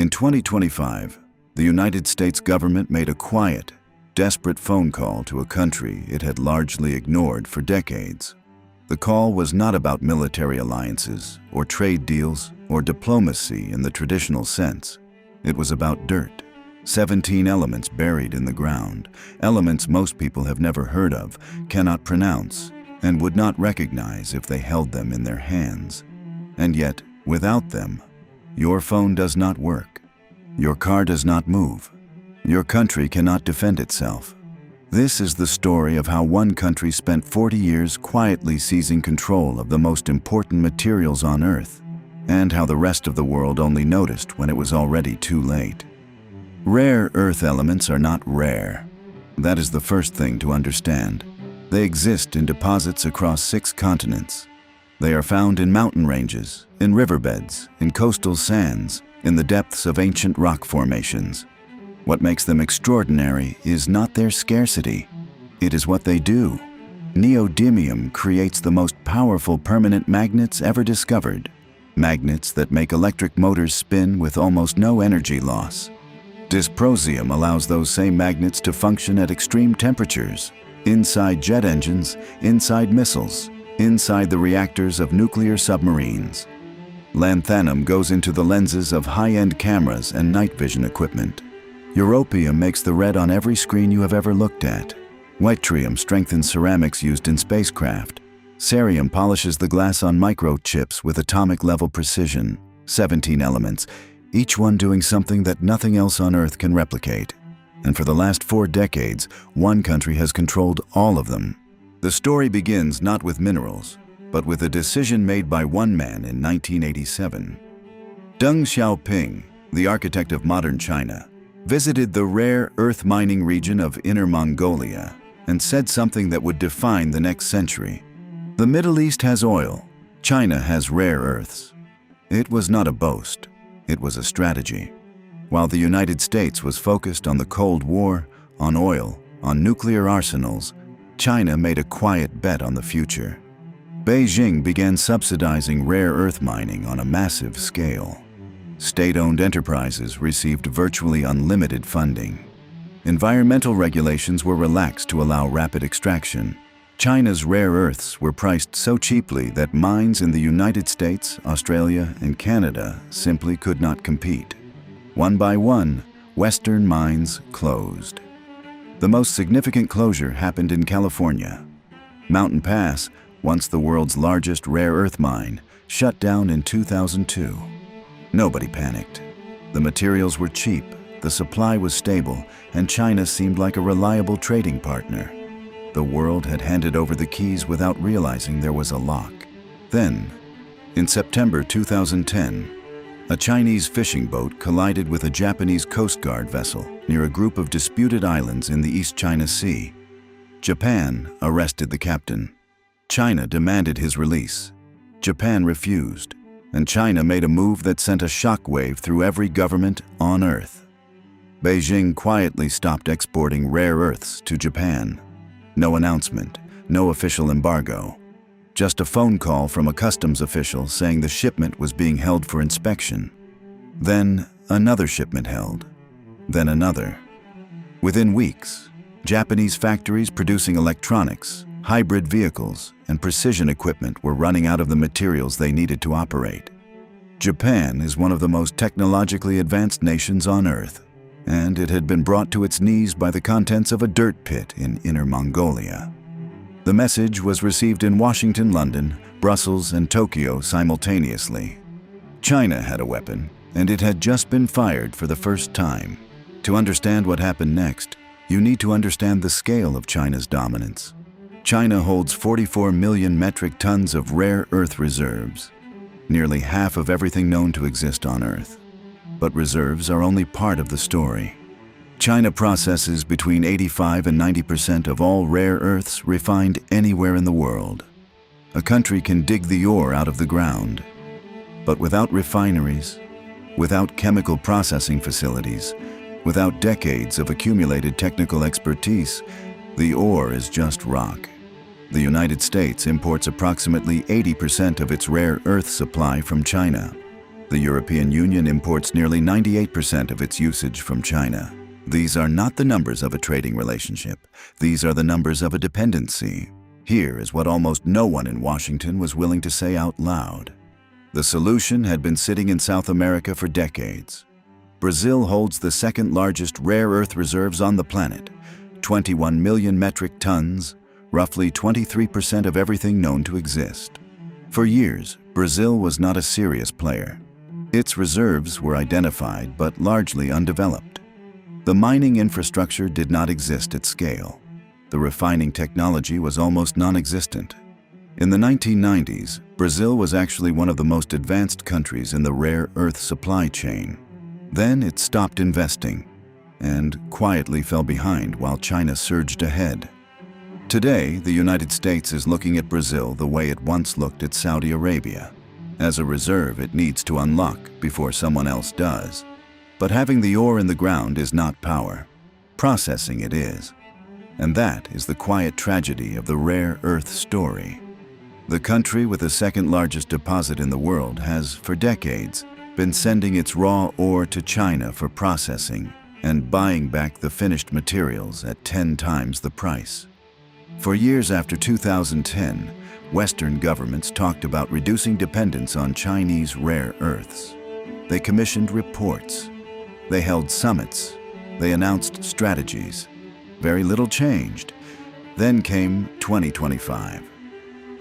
In 2025, the United States government made a quiet, desperate phone call to a country it had largely ignored for decades. The call was not about military alliances, or trade deals, or diplomacy in the traditional sense. It was about dirt. 17 elements buried in the ground, elements most people have never heard of, cannot pronounce, and would not recognize if they held them in their hands. And yet, without them, your phone does not work. Your car does not move. Your country cannot defend itself. This is the story of how one country spent 40 years quietly seizing control of the most important materials on Earth, and how the rest of the world only noticed when it was already too late. Rare earth elements are not rare. That is the first thing to understand. They exist in deposits across 6 continents. They are found in mountain ranges, in riverbeds, in coastal sands, in the depths of ancient rock formations. What makes them extraordinary is not their scarcity. It is what they do. Neodymium creates the most powerful permanent magnets ever discovered. Magnets that make electric motors spin with almost no energy loss. Dysprosium allows those same magnets to function at extreme temperatures, inside jet engines, inside missiles, inside the reactors of nuclear submarines. Lanthanum goes into the lenses of high-end cameras and night vision equipment. Europium makes the red on every screen you have ever looked at. Yttrium strengthens ceramics used in spacecraft. Cerium polishes the glass on microchips with atomic-level precision. 17 elements, each one doing something that nothing else on Earth can replicate. And for the last 4 decades, one country has controlled all of them. The story begins not with minerals, but with a decision made by one man in 1987. Deng Xiaoping, the architect of modern China, visited the rare earth mining region of Inner Mongolia and said something that would define the next century. The Middle East has oil, China has rare earths. It was not a boast, it was a strategy. While the United States was focused on the Cold War, on oil, on nuclear arsenals, China made a quiet bet on the future. Beijing began subsidizing rare earth mining on a massive scale. State-owned enterprises received virtually unlimited funding. Environmental regulations were relaxed to allow rapid extraction. China's rare earths were priced so cheaply that mines in the United States, Australia, and Canada simply could not compete. One by one, Western mines closed. The most significant closure happened in California. Mountain Pass, once the world's largest rare earth mine, shut down in 2002. Nobody panicked. The materials were cheap, the supply was stable, and China seemed like a reliable trading partner. The world had handed over the keys without realizing there was a lock. Then, in September 2010, a Chinese fishing boat collided with a Japanese Coast Guard vessel near a group of disputed islands in the East China Sea. Japan arrested the captain. China demanded his release. Japan refused, and China made a move that sent a shockwave through every government on Earth. Beijing quietly stopped exporting rare earths to Japan. No announcement, no official embargo. Just a phone call from a customs official saying the shipment was being held for inspection. Then another shipment held. Then another. Within weeks, Japanese factories producing electronics, hybrid vehicles, and precision equipment were running out of the materials they needed to operate. Japan is one of the most technologically advanced nations on Earth, and it had been brought to its knees by the contents of a dirt pit in Inner Mongolia. The message was received in Washington, London, Brussels, and Tokyo simultaneously. China had a weapon, and it had just been fired for the first time. To understand what happened next, you need to understand the scale of China's dominance. China holds 44 million metric tons of rare earth reserves, nearly half of everything known to exist on Earth. But reserves are only part of the story. China processes between 85 and 90% of all rare earths refined anywhere in the world. A country can dig the ore out of the ground, but without refineries, without chemical processing facilities, without decades of accumulated technical expertise, the ore is just rock. The United States imports approximately 80% of its rare earth supply from China. The European Union imports nearly 98% of its usage from China. These are not the numbers of a trading relationship. These are the numbers of a dependency. Here is what almost no one in Washington was willing to say out loud. The solution had been sitting in South America for decades. Brazil holds the second largest rare earth reserves on the planet, 21 million metric tons, roughly 23% of everything known to exist. For years, Brazil was not a serious player. Its reserves were identified but largely undeveloped. The mining infrastructure did not exist at scale. The refining technology was almost non-existent. In the 1990s, Brazil was actually one of the most advanced countries in the rare earth supply chain. Then it stopped investing and quietly fell behind while China surged ahead. Today, the United States is looking at Brazil the way it once looked at Saudi Arabia. As a reserve, it needs to unlock before someone else does. But having the ore in the ground is not power. Processing it is. And that is the quiet tragedy of the rare earth story. The country with the second largest deposit in the world has, for decades, been sending its raw ore to China for processing and buying back the finished materials at 10 times the price. For years after 2010, Western governments talked about reducing dependence on Chinese rare earths. They commissioned reports. They held summits. They announced strategies. Very little changed. Then came 2025.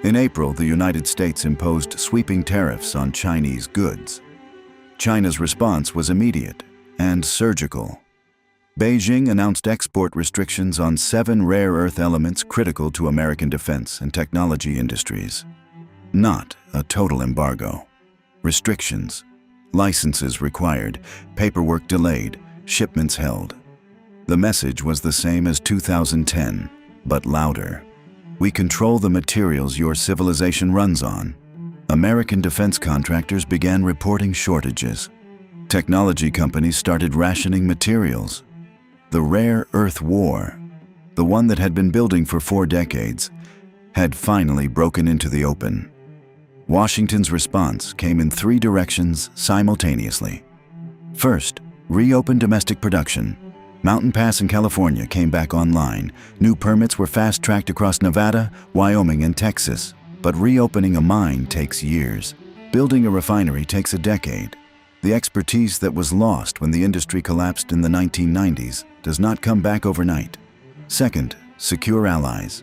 In April, the United States imposed sweeping tariffs on Chinese goods. China's response was immediate and surgical. Beijing announced export restrictions on 7 rare earth elements critical to American defense and technology industries. Not a total embargo. Restrictions, licenses required, paperwork delayed, shipments held. The message was the same as 2010, but louder. We control the materials your civilization runs on. American defense contractors began reporting shortages. Technology companies started rationing materials. The rare earth war, the one that had been building for 4 decades, had finally broken into the open. Washington's response came in 3 directions simultaneously. First, reopen domestic production. Mountain Pass in California came back online. New permits were fast-tracked across Nevada, Wyoming, and Texas. But reopening a mine takes years. Building a refinery takes a decade. The expertise that was lost when the industry collapsed in the 1990s does not come back overnight. Second, secure allies.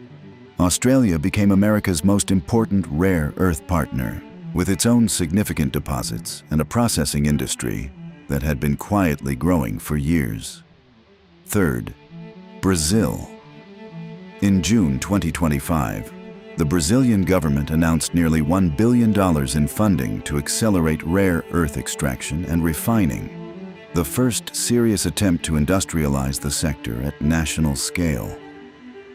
Australia became America's most important rare earth partner, with its own significant deposits and a processing industry that had been quietly growing for years. Third, Brazil. In June 2025, the Brazilian government announced nearly $1 billion in funding to accelerate rare earth extraction and refining, the first serious attempt to industrialize the sector at national scale.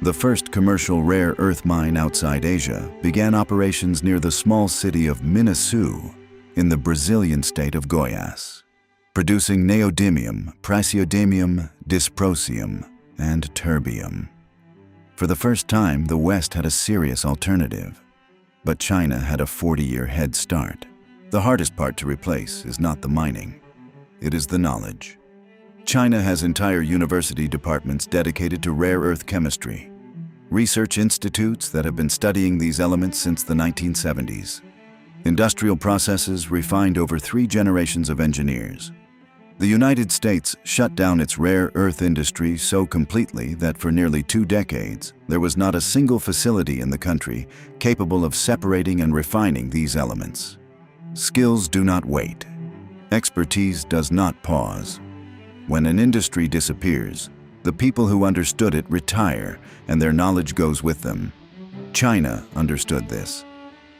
The first commercial rare earth mine outside Asia began operations near the small city of Minasu in the Brazilian state of Goiás, producing neodymium, praseodymium, dysprosium, and terbium. For the first time, the West had a serious alternative, but China had a 40-year head start. The hardest part to replace is not the mining, it is the knowledge. China has entire university departments dedicated to rare earth chemistry, research institutes that have been studying these elements since the 1970s. Industrial processes refined over 3 generations of engineers. The United States shut down its rare earth industry so completely that for nearly 2 decades, there was not a single facility in the country capable of separating and refining these elements. Skills do not wait. Expertise does not pause. When an industry disappears, the people who understood it retire and their knowledge goes with them. China understood this.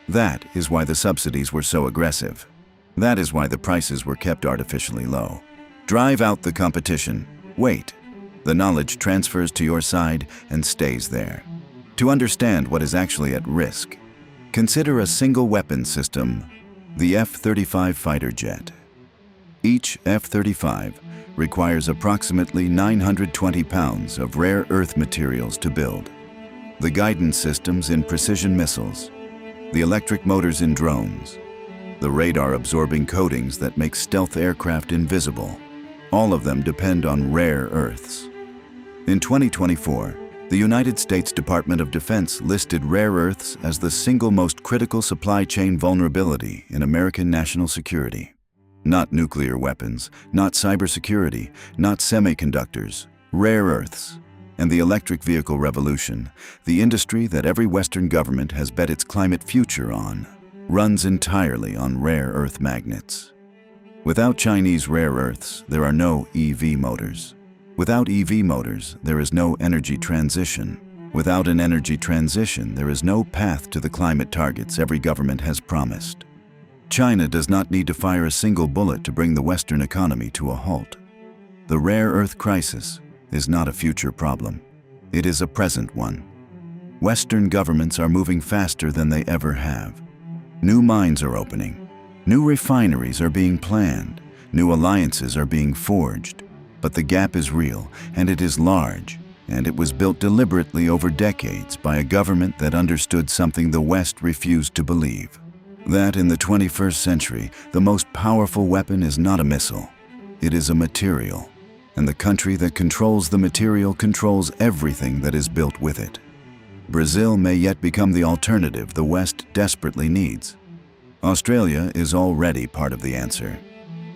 That is why the subsidies were so aggressive. That is why the prices were kept artificially low. Drive out the competition. Wait. The knowledge transfers to your side and stays there. To understand what is actually at risk, consider a single weapon system, the F-35 fighter jet. Each F-35 requires approximately 920 pounds of rare earth materials to build. The guidance systems in precision missiles, the electric motors in drones, the radar-absorbing coatings that make stealth aircraft invisible. All of them depend on rare earths. In 2024, the United States Department of Defense listed rare earths as the single most critical supply chain vulnerability in American national security. Not nuclear weapons, not cybersecurity, not semiconductors, rare earths. And the electric vehicle revolution, the industry that every Western government has bet its climate future on, runs entirely on rare earth magnets. Without Chinese rare earths, there are no EV motors. Without EV motors, there is no energy transition. Without an energy transition, there is no path to the climate targets every government has promised. China does not need to fire a single bullet to bring the Western economy to a halt. The rare earth crisis is not a future problem. It is a present one. Western governments are moving faster than they ever have. New mines are opening. New refineries are being planned. New alliances are being forged. But the gap is real, and it is large, and it was built deliberately over decades by a government that understood something the West refused to believe. That in the 21st century, the most powerful weapon is not a missile. It is a material. And the country that controls the material controls everything that is built with it. Brazil may yet become the alternative the West desperately needs. Australia is already part of the answer.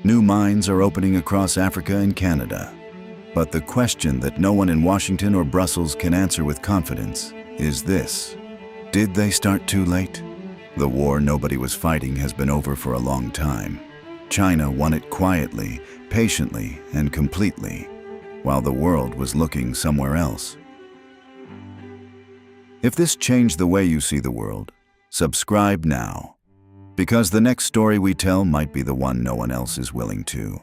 New mines are opening across Africa and Canada. But the question that no one in Washington or Brussels can answer with confidence is this: did they start too late? The war nobody was fighting has been over for a long time. China won it quietly, patiently, and completely, while the world was looking somewhere else. If this changed the way you see the world, subscribe now, because the next story we tell might be the one no one else is willing to.